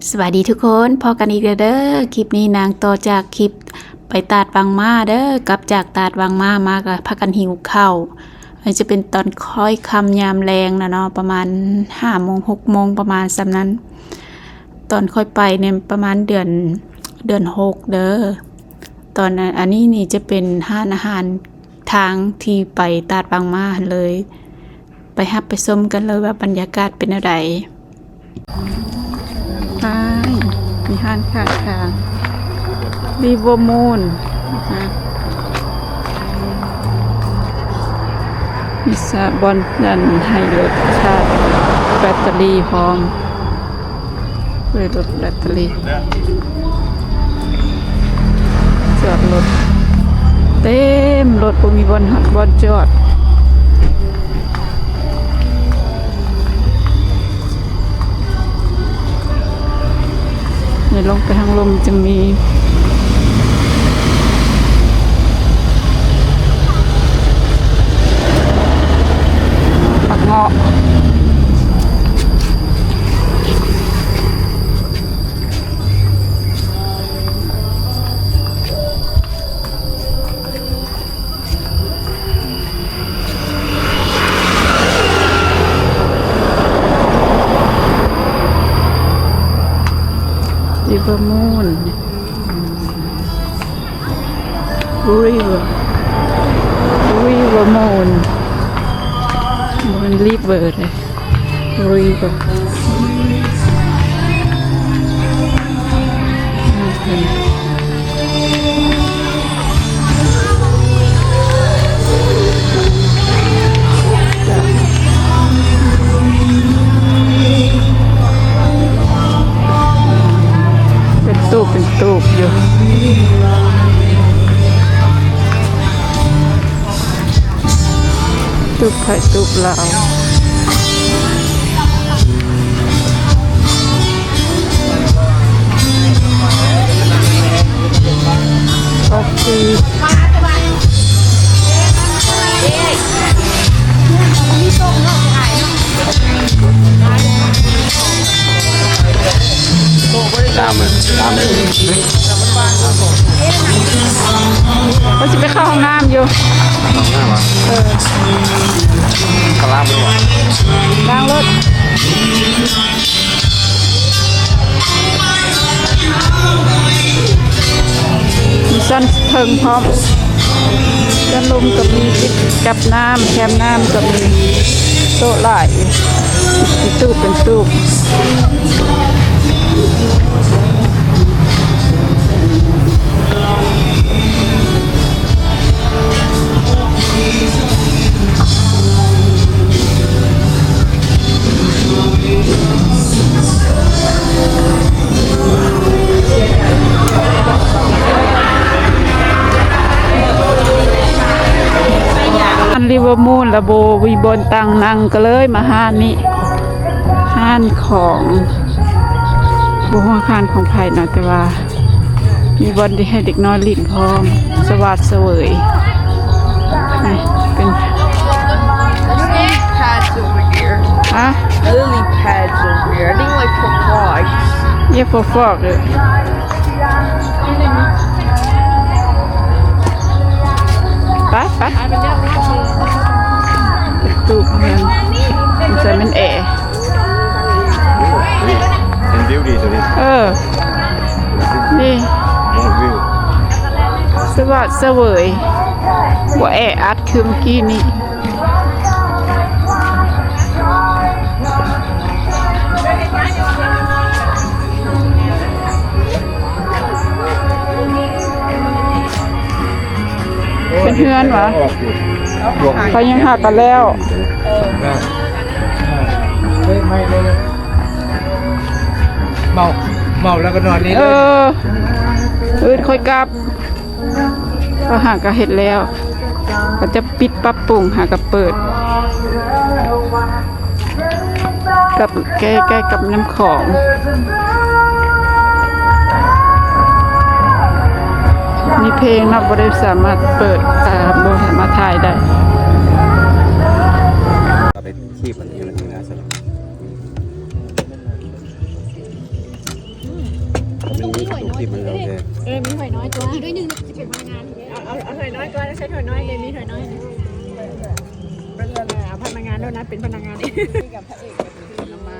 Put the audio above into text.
สวัสดีทุกคนพอกันอีกแล้วเด้อคลิปนี้นางต่อจากคลิปไปตาดวังมาเด้อกลับจากตาดวังมาก็พากันหิวข้าวมันจะเป็นตอนค่อยค่ำยามแรงนะเนาะประมาณ5 โมง 6 โมงประมาณสำนั้นตอนค่อยไปเนี่ยประมาณเดือน6เด้อตอนอันนี้นี่จะเป็นห้านอาหารทางที่ไปตาดวังมาเลยไปฮับไปชมกันเลยว่าบรรยากาศเป็นอะไรมีห้านข้างทางรีเวอร์มูนมีสะบอนดันให้รถชาร์จแบตเตอรี่พร้อมเลยรถแบตเตอรี่จอดรถเต็มรถบ่มีบอนจอดลงไปทางลมจะมีปักเงาะRiver Moon River Moon มัน River เลย River เป็นตูบอยู่ตูบไข่ตูบลาวโอเคเขาจะไปเข้าห้องน้ำอยู่ห้องน้ำวะกระลาบด้วยล้างรถมีสั้นเทิงพร้อมด้านลมก็มีติดกับน้ำแคมน้ำก็มีโต๊ะหลายตู้เป็นตู้ริเวอร์มูนและโบวีบนตังนังก็เลยมาห้านนี้ห้านของบุหัวคานของไผ่นะแต่ว่ามีบอลที่ให้เด็กน้อยลิ้นพร้อมสวัสดิ์เสวยเป็นpads over here. ฮะ Lily pads over here. I think like for frogs. เยี่ยฟอกเลยไปตู้เมืองมันจะเป็นแอร์เป็นวิวดีตัวนี้นี่วิวสวัสดิ์เสวยหัวแออัดคือเมื่อกี้นี่เป็นเพื่อนวะเขายังหักกันแล้วไม่เมาแล้วก็นอนนี่ค่อยกลับก็หาก็เห็ดแล้วก็จะปิดปรับปรุงหาก็เปิดกับใกล้ๆกับน้ำของมีเพลงนะบ่ได้สามารถเปิดบ่สามารถถ่ายได้ไปที่มันนี่นะสำหรับ ที่มันเราแท้ มีหอยน้อยตัวด้วยนึงจะเป็นพนักงานเอาหอยน้อยก่อนใช้หอยน้อยเลยมีหอยน้อยเป็นอะไรพนักงานแล้วนะเป็นพนักงานกับพระเอกผลไม้